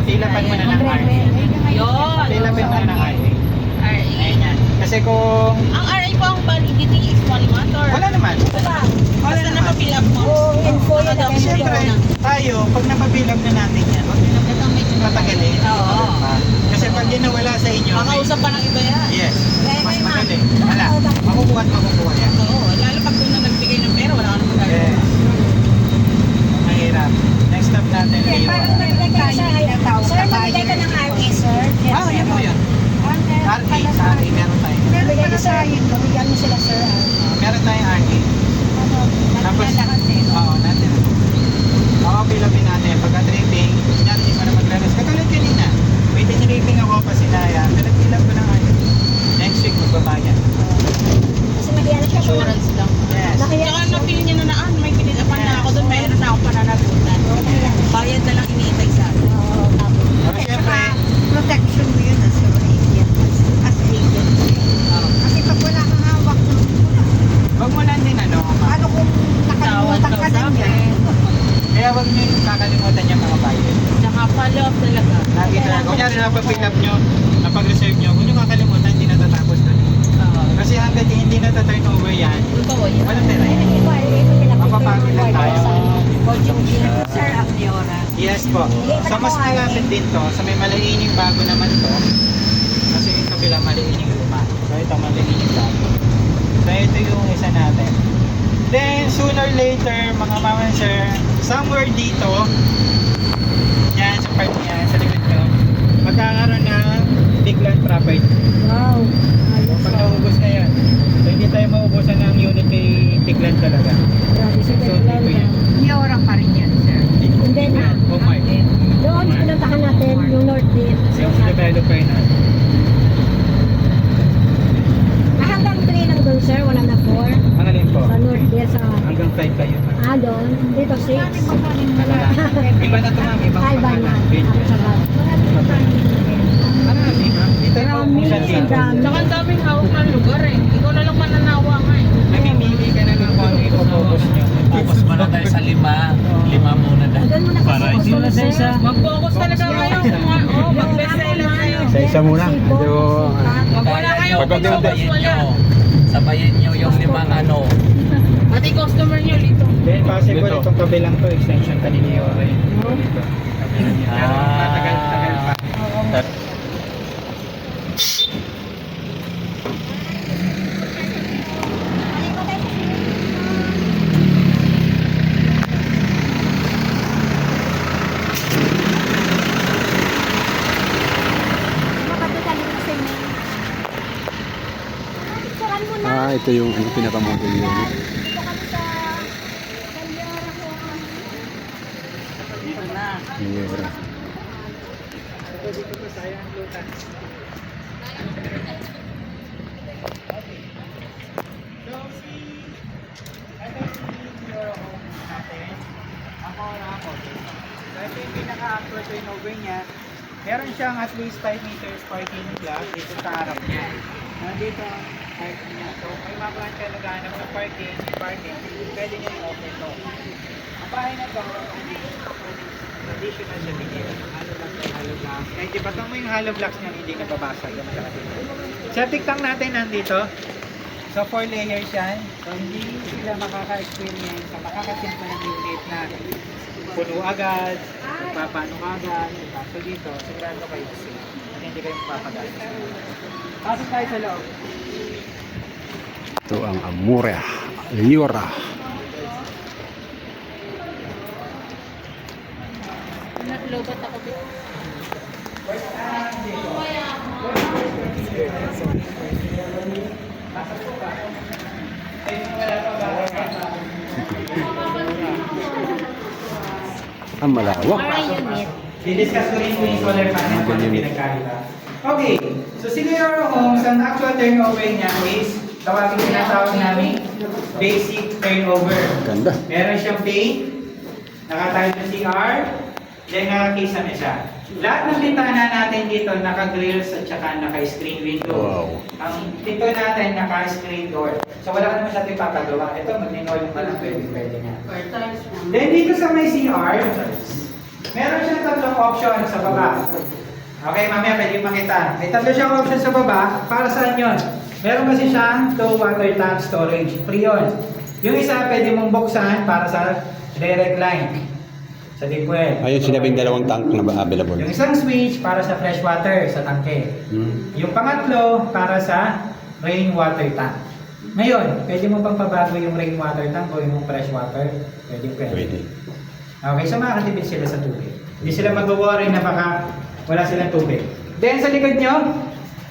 Papilapan mo na ng RA. Yun. Papilapan mo na ng RA. RA. Ayan. Kasi kung... Ang RA po ang validity is 1 month or? Wala naman. Basta napapill up mo. info yun na Siyempre, tayo, pag napabilab na natin yan, matagalin. Oo. Kasi pag yun nawala sa inyo, Makausap pa ng iba yan. yes, mas magaling. Wala, makukuha at makukuha yan. Oo. Lalo pag doon na nagbigay ng pera, wala ka naman Yes. gagawin. Mahirap. Next step natin, Leo. Parang nagbigay ka sa sir, magbigay ka ng RA, sir. Ah, yan po yan. RA, sa RA, meron tayo. Magbigay ka sa yun, bigyan mo sila, sir. Meron tayong RA. Tapos, Tapos, oo, natin. Bilabin natin. Pagka-tripping, yan, hindi ko na magre-rest. Katulad kanina, may tinripping ako pa sinaya. Pinag-bilab ko na ngayon. Next week, magbabayan. kasi mag-iano siya. Insurance lang. Yes. Tsaka napili niya na naan, may pinitapan na ako doon, mayroon na ako pananagutan. Bayad na lang iniintay sa akin. Pero siyempre, Protection mo yun as your agent. As agent. Kasi pag wala kang hawak ng wag mo lang din ano kung nakalimutan ka na niya. kaya wag nyo yung kakalimutan yung mga bayad. Tsaka follow up talaga. Lagi talaga. Kunyari napag-pick up nyo, napag-reserve nyo, kung nyo kakalimutan, hindi natatapos doon. Kasi hanggang hindi nataturn over yan, Totoo yan. walang pera yan. Mapapagod lang tayo. Sir Abdiora. Yes po. So mas malapit din to. So may malaining bago naman to. Kasi yung kabila malaining luma. So ito malaining bago. So ito yung isa natin. Then sooner or later mga mama and sir, somewhere dito, yan sa part niya, sa likod nyo, magkakaroon ng bigland property. Wow. Pag naubos na yan, so hindi tayo maubusan ng unit kay bigland talaga. Grabe sa So dito yan. Niora pa rin yan, sir. Hindi na. Home Doon, pinuntahan natin yung North Gate. yung developer na. Hanggang 3 lang doon, sir. Wala na 4. Ang alin po? Sa North Gate, sa... Hanggang 5 kayo. Doon. Dito 6. Iba na ito ma'am, ibang Ay, ba na? pangalan. Ako sa bag. Marami ma'am. Dito po Marami, kung saan dito. dami. Tsaka ang daming hawak ng lugar eh. Ikaw na lang mananawa nga eh. Namimili ka na lang kung ano ipopocus nyo. Focus muna tayo sa 5. 5 muna dahil. Doon muna Para kasi hindi gusto na mo, sir. Mag-focus talaga kayo. Mag-best seller kayo. Sa isa muna. Medyo, Wag wala kayo. Mag-focus wala. Sabayin nyo yung 5 ano. Pati customer nyo dito. Then possible Dito. itong kabilang to, extension ka ni Leo rin. Dito. Kabilang yan. Pero matagal-tagal pa. ito yung pinakamodel yun. Niora. Dito po tayo ang lutas. So si Euro Home natin. Ako. So ito yung pinaka-actual turnover niya. Meron siyang at least 5 meters parking lot dito sa harap niya. Nandito ang parking niya. So may mga branch ka naghahanap ng parking, pwede niyo i-open to. Ang bahay na to, traditional siya bigyan. Hollow blocks. Kahit ipatong mo yung hollow blocks niya, hindi ka babasag. Septic tank natin nandito. So 4 layers yan. So hindi sila makaka-experience sa makakasimpa ng unit na puno agad, magpapano ka agad. So dito, sigurado kayo safe. At hindi kayo mapapagastos. Pasok tayo sa loob. Ito ang Amura. Niora. Lobat ako dito. Ang malawak. I-discuss ko rin yung solar panel kung ano pinagkaiba. Okay, so si Leora Homes, ang actual turnover niya is tawagin tinatawag namin basic turnover. Ganda. Meron siyang paint, nakatayos na CR, then nakakisa na siya. Lahat ng bintana natin dito naka-grills at saka naka-screen window. Wow. Ang pinto natin naka-screen door. So wala ka naman sa ating papagawa. Ito, mag-ninolong pa lang pwede nga. Then dito sa may CR, meron siyang tatlong option sa baba. Okay, mamaya pwede yung makita. May tatlo siyang option sa baba. Para saan yun? Meron kasi siyang 2 water tank storage. Free yun. Yung isa pwede mong buksan para sa direct line. Sa deep well. Ayun, sinabing dalawang tank na ba available? Yung isang switch para sa fresh water sa tangke. Yung pangatlo para sa rainwater tank. Ngayon, pwede mo pang pabago yung rainwater tank o yung fresh water. Pwede. Okay, so makakatipid sila sa tubig. Hindi sila mag-worry na baka wala silang tubig. Then sa likod nyo,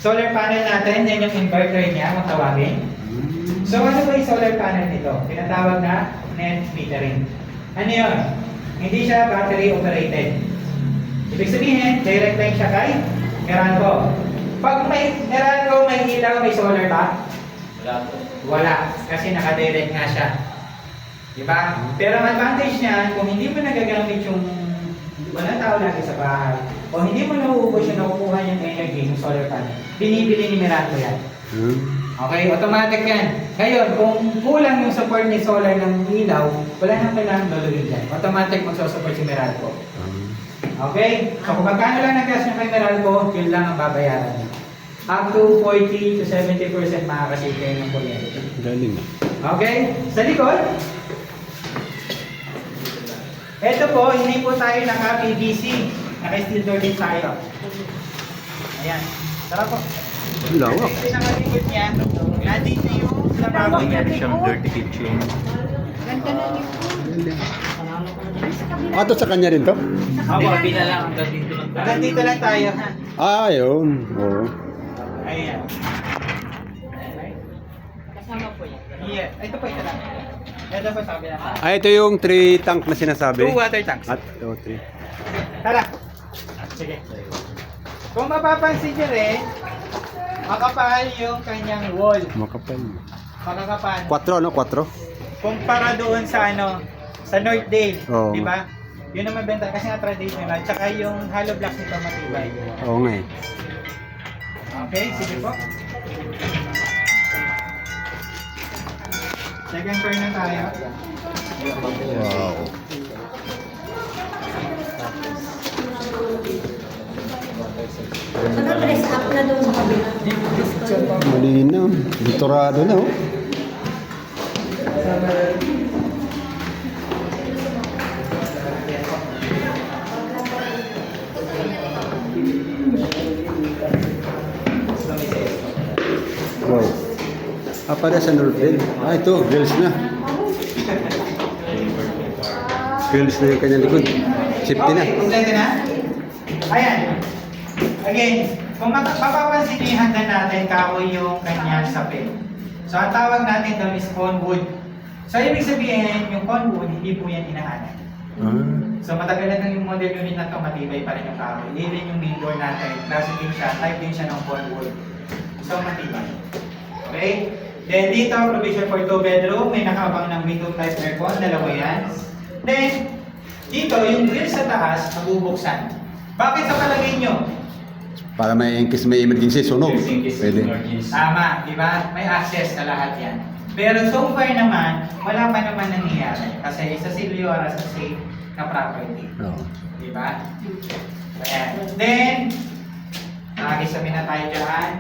solar panel natin, yan yung inverter niya, kung tawagin. So ano ba yung solar panel nito? Pinatawag na net metering. Ano yun? Hindi siya battery operated. Ibig sabihin, direct line siya kay Meralco. Pag may Meralco, may ilaw, may solar ba? Wala. Kasi nakadirect nga siya. Diba? Pero ang advantage niya, kung hindi mo nagagamit yung walang tao lagi sa bahay, o hindi mo nauubos yung nakukuha yung energy ng solar panel, binibili ni Meralco yan. Okay, automatic yan. Ngayon, kung kulang yung support ni solar ng ilaw, wala nang kailangan luluhin dyan. Automatic magsusupport si Meralco. Okay? So kung magkano lang nag-gas nyo kay Meralco, yun lang ang babayaran niyo. Up to 40 to 70% makakasave kayo ng kuryente. Galing na. Okay? Sa likod, ito po, hindi po tayo naka-PVC. Naka-steel door din tayo. Ayan. Tara po. Lawak. Ito yung nakalikod niya. Nandito yung lababo niya. kitchen. Ganda na yun. Ito sa kanya rin to? Opo, Hindi na lang hanggang dito lang tayo. hanggang dito lang tayo. Yun. Oo. Ayan. Kasama po yan. Yeah. Ito po, ito lang. Ito po sabi na. Ito yung 3 tank na sinasabi. 2 water tanks. At, 3. Tara. Sige. Kung mapapansin nyo rin, makapal yung kanyang wall. Makapal. Makakapal. 4, no? 4? Kumpara doon sa sa Northdale, Oo. di ba? Yun ang mabenta kasi nga traditional, tsaka yung hollow blocks nito matibay. Oo nga eh. Okay, sige po. Second floor na tayo. Wow. Naka-dress up na doon sa kabila. Malinaw. Litorado na, oh. Wow. Para sa Northville. Ito, girls na. Girls na yung kanyang likod. Safety na. Okay, kompleto na? Ayan. Again, kung mapapansin niyo yung handa natin, kahoy yung kanyang sapin. So, ang tawag natin doon is conwood. So, ibig sabihin, yung conwood, hindi po yan inahanay. So, matagal na yung model unit na ito, matibay pa rin yung kahoy. Even yung main door natin, classic din siya, type din siya ng conwood. So, matibay. Okay? Then, dito, provision for 2 bedroom, may nakaabang ng window type aircon, dalawa yan. Then, dito, yung grill sa taas, mabubuksan. Bakit sa palagay nyo? Para may in case may emergency, sunog. Pwede. Tama, di ba? May access sa lahat yan. Pero so far naman, wala pa naman nangyayari. Kasi sa Silvio sa safe na property. Oo. Di ba? Ayan. Then, nakakisabi na tayo dyan.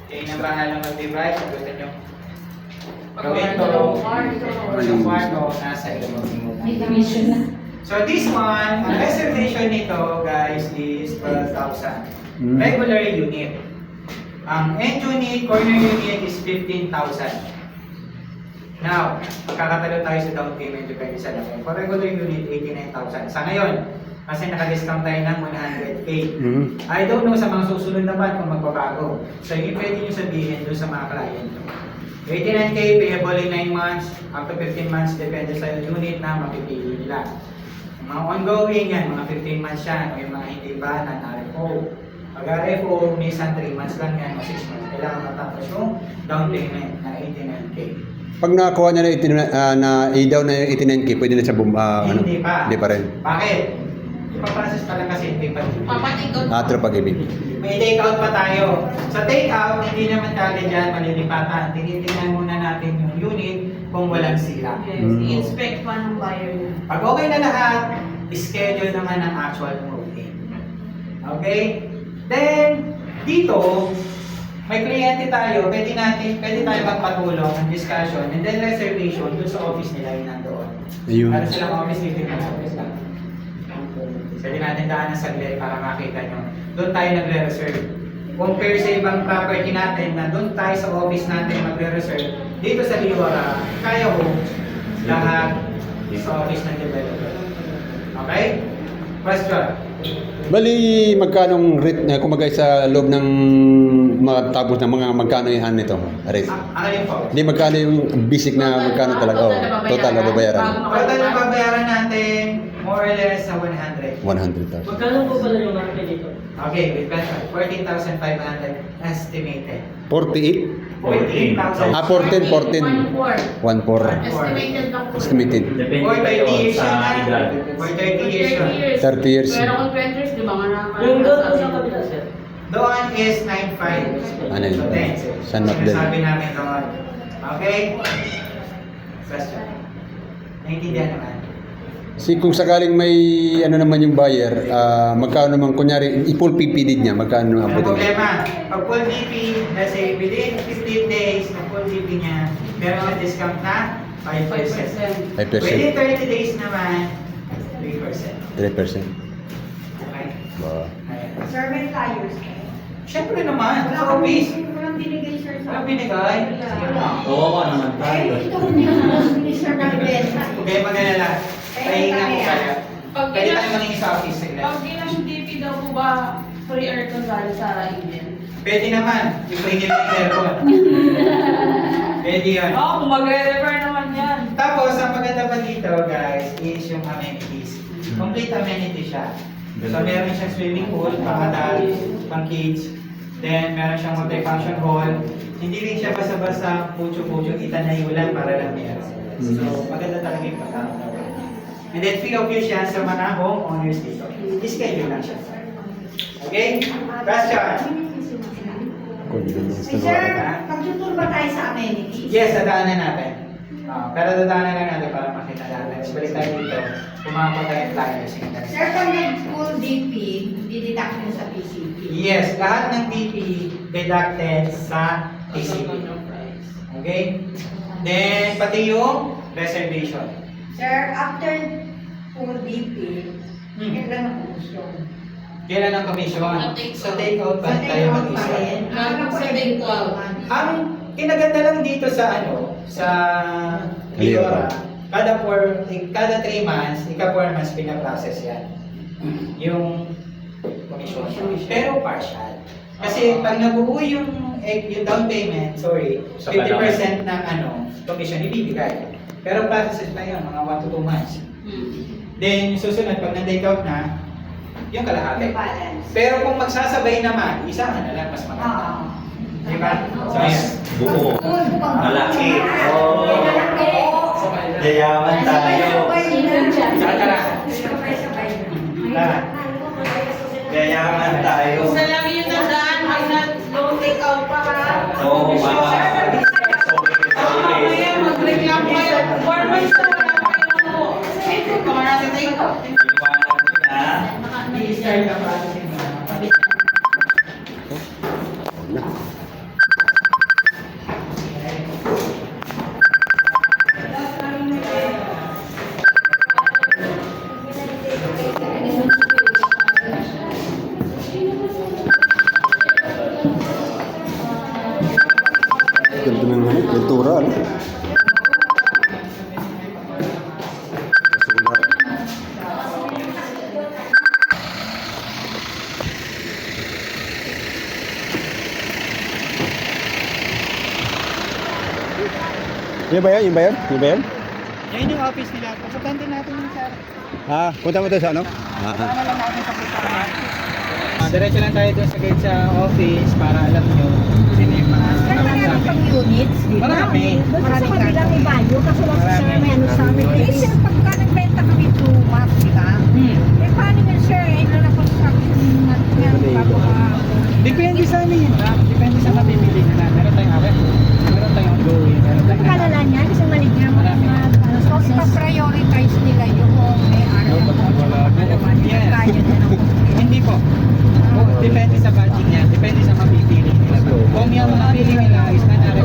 Kayo na bahala mag-divide. Sagutin nyo. Gawin to. Yung kwarto, nasa iyo. So this one, ang reservation nito guys is 12,000. Regular unit. Ang end unit, corner unit is 15,000. Now, magkakatalo tayo sa down payment depende sa laki. For regular unit, 89,000. Sa ngayon, kasi naka-discount tayo ng 100K. I don't know sa mga susunod naman kung magbabago. So, yung pwede nyo sabihin doon sa mga client. 89K payable in 9 months, up to 15 months, depende sa unit na mapipili nila. Yung mga ongoing yan, mga 15 months yan, o yung mga hindi pa na RFO. Pag RFO, minsan 3 months lang yan, o 6 months. Kailangan matapos yung down payment na 89K. Pag nakakuha niya na i-down na yung 89K, pwede na siya Hindi pa. Hindi pa rin. Bakit? Ipaprocess pa lang kasi hindi pa. Papatikot. Atro pag-ibig. May take out pa tayo. Sa take out, hindi naman kagad dyan malilipatan. Tinitingnan muna natin yung unit kung walang sila. Yes, i-inspect pa ng buyer niya. Pag okay na lahat, schedule naman ang actual move-in. Okay? Then, dito, may kliyente tayo, pwede tayo magpatulong ng discussion and then reservation dun sa office nila yung nandoon. Ayun. Para silang office dito yung office lang. Pwede natin daanan saglit para makita nyo. Doon tayo nagre-reserve. Compare sa ibang property natin na doon tayo sa office natin magre-reserve. Dito sa Liwara, kaya ho lahat sa office ng developer. Okay? Question? Bali, magkanong rate na kumagay sa loob ng mga tapos ng mga magkano yung ano nito? Rate. Ano yun po? Hindi magkano yung basic na magkano talaga? Oh, total na babayaran. Total na babayaran natin, more or less sa 100. 100,000. Magkano po pala yung market dito? Okay, with question. 14,500 estimated. 48? 14,000. 14. 1.4. Estimated lang po. Estimated. Depende For 30 kayo years sa yun, edad. For 30 years yun. 30 years. Pero kung 20 years, di ba nga Yung doon po sa kabila, sir. Doon is 9.5. Ano yun? So 10. San Macdel. Sinasabi namin doon. Okay? Question. Naintindihan naman. Kung sakaling may ano naman yung buyer, magkano naman kunyari, i-full PPD niya, magkano naman Ang po? problema, pag full DP, let's say within 15 days ng full DP niya, meron na discount na 5%. 5%. 5%. Within 30 days naman, 3%. 3%. Okay? Ba. Ayan. Sir, may flyers kayo. Siyempre naman, sa office. Walang binigay, sir. Walang binigay. Sige lang. Oo, naman tayo. Eh, ito hindi sir nagbenta. Okay, mag-alala. Pahinga po kayo. Pag Pwede ilang- tayo maningin sa office. Sige lang. Pag ilang DP daw po ba free aircon galing sa Indian? Pwede naman. I-bring nyo yung aircon. Pwede yun. Oo, kung magre-refer naman yan. Tapos, ang maganda pa dito, guys, is yung amenities. Complete amenity siya. So, meron siyang swimming pool, pang-adult, pang-kids. Then, meron siyang multi-function hall. Hindi rin siya basta-basta pucho-pucho, itanayulan para lang meron. So, maganda talaga yung pagkakatawa. And then, free of use siya sa mga homeowners dito. I-schedule lang siya. Okay? Question? Convenience Eh, na sir, wala. magtutur ba tayo sa amenities? Yes, dadaanan natin. Pero dadaanan lang natin para makita natin. Balik tayo dito. Kumakawa tayo tayo. Sir, pag nag-full DP, dideduct nyo sa PCP. Yes, lahat ng DP deducted sa PCP. Okay? Then, pati yung reservation. Sir, after full DP, kailan ang komisyon? Kailan ang commission? Sa take-out Sa ba tayo take-out pa mag-isa? rin. Akala ko Sa every take-out. 4 months. Ang kinaganda lang dito sa sa Liora, kada 3 months, ika 4 months pinaprocess yan. Yung commission. Pero partial. Kasi pag nabuo yung down payment, Sa 50% ng commission ibibigay. Pero process pa yun, mga 1 to 2 months. Then, yung susunod, pag na-take out na, yung kalahati. Yung balance. Pero kung magsasabay naman, isa na lang mas maganda. Oo. Di ba? So, ayan. Buo. Malaki. Oo. Yayaman tayo. Saka tara. Sabay-sabay. Tara. Yayaman tayo. Isa lang yung nadaan, ay no take out pa ha. Oo, baka. Mamaya mag-reclam kayo. 4 months na wala kayo. Kung natin take out. Iniwanan ko na. I-start na processing mo. Ganito ng ano, kultura, ano? Yung ba yan? Yung ba yan? Yung ba yan? Yan yung office nila. Pupuntahan din natin yung sir. Punta mo tayo sa ano? Kasama lang natin sa pupuntahan. Diretso lang tayo doon sa gate sa office para alam nyo sino yung mga Sir, marami pang units dito. Marami. Doon sa kabila may value, kasi lang sa Marami. sir may ano sa amin. Eh, sir, pagka nagbenta kami 2 months, di ba? Eh, paano yun, sir? Eh, lalapos sa akin Depende sa amin yun. Depende sa mabibili na. Meron tayong awet. Meron tayong going. Meron tayong Kalala niya, kasi manager mo Marami. naman. So, ipa-prioritize nila yung may araw na po. Wala. Kaya na ng Hindi po. feeling nila is nanare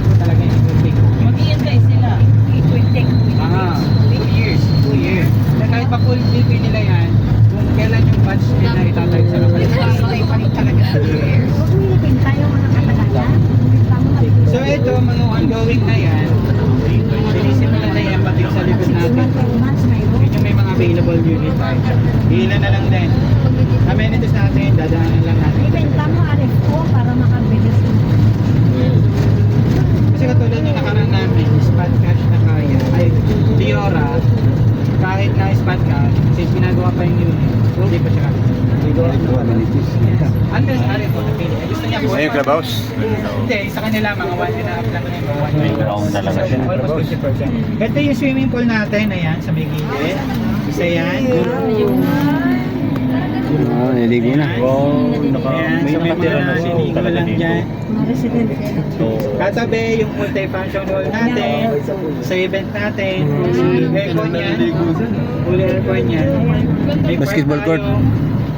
po talaga yung building. Mag-iintay sila. It will take 2 years. 2 years. Na kahit pa full BP nila yan, kung kailan yung batch nila itatayo sa kapal. Tuloy pa rin talaga. Huwag mo ilipin tayo mga katagalan. So ito, mga ongoing na yan, sinisimulan na yan pati sa likod natin. Yun yung may mga available unit tayo. Ilan na lang din. Amenities natin, dadaanan lang natin. Ibenta mo RF ko para makabilis mo. Kasi katulad yung nakaraan namin, spot cash na kaya, ay Liora, kahit na spot cash, since ginagawa pa yung unit, hindi pa siya kaya. Amenities. Unless RF ko napili. Gusto niya po. Ayun, clubhouse. Hindi, sa kanila mga 1.5 lang na yung May ground talaga siya. Almost 50%. Ito yung swimming pool natin, ayan, sa may gilid. Isa yan. Ah, niligo na. Wow, Ayan, may so may nakatira na mga sino sinigo talaga lang dito. dyan. Mga resident. So, Katabi yung multi-function hall natin, sa event natin, aircon yan, full aircon yan. May park Basketball court. tayo.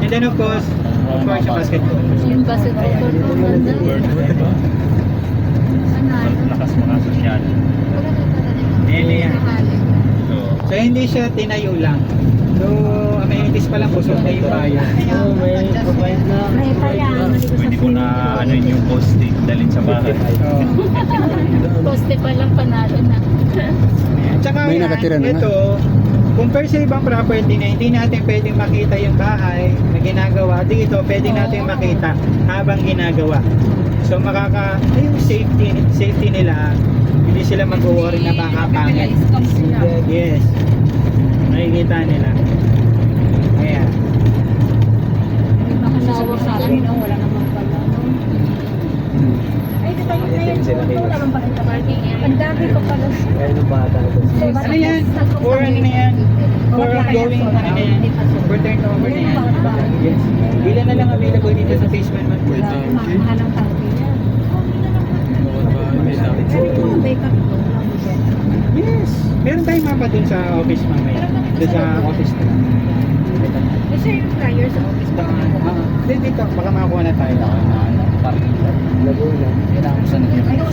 And then of course yung basketball. Yung basketball court mo ganda. lakas mga sosyal. Ayan na yan. So, So hindi siya tinayo lang. So amenities pa lang, busog na yung bayan. May pa yan. pwede ko na ano yung post-it dalhin sa bahay. So, Poste pa lang panalo na. ayan. Tsaka May yan, nakatira na nga. ito, compare sa ibang property na hindi natin pwedeng makita yung bahay na ginagawa, dito pwedeng natin makita habang ginagawa. So yung safety nila, hindi sila mag-worry na baka pangit. Yes. Nakikita nila. Ayan. Sabi no, wala namang pala. Ay, di ba yun na yun? Wala namang pala parking. Ang dami ko pala. Ano yan? For ano na yan? For going, ano na yan? For turnover na yan. Yes. Ilan na lang available dito sa phase 1 month? Mahal ang parking yan. May kapito. Yes. Meron tayong mapa dun sa office mamaya. Dun sa office na. Isa yung flyer sa office pa. Dito, baka makakuha na tayo.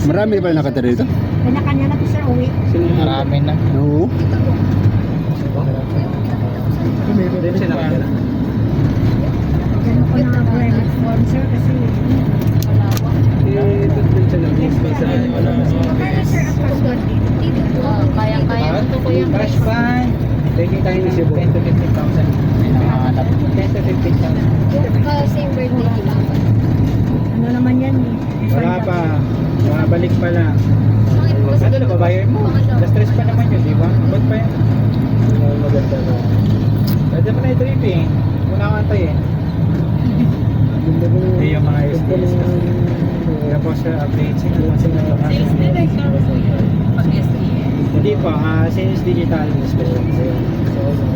Marami na pala nakatira dito? Kanya-kanya na to sir, uwi. Marami na. Oo. Dito sila nakatira. Ganun ko na private form sir kasi malawak. Dito sila. Kaya sir, ang password dito po. Kaya-kaya ito ko yung Cash fund. Pwede tayo ng 10 to 15,000. May nakahanap. 10 to 15,000. Same birthday di ba? Ano naman yan eh? Wala pa. Balik pa lang. Ano na babayar mo? Na-stress pa naman yun, di ba? Ba't pa yan? Maganda ba? Pwede mo na i-tripping. Muna ka antayin. Hindi yung mga SDS kasi. Tapos updates yun. Sales direct ka po yun. Pag-SDA. Hindi pa. Since digital special.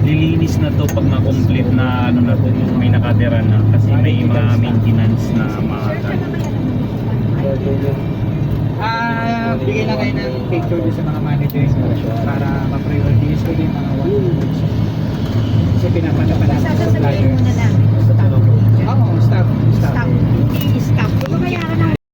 Lilinis na to pag na-complete na ano na to, may nakatira na kasi may mga maintenance na mga Bigay lang kayo ng picture doon sa mga managers para ma-prioritize ko din mga one. Kasi pinapanapan natin sa Sasasabihin supplier. mo na lang. Oo, staff. Stop. Hindi stop. Babayaran ng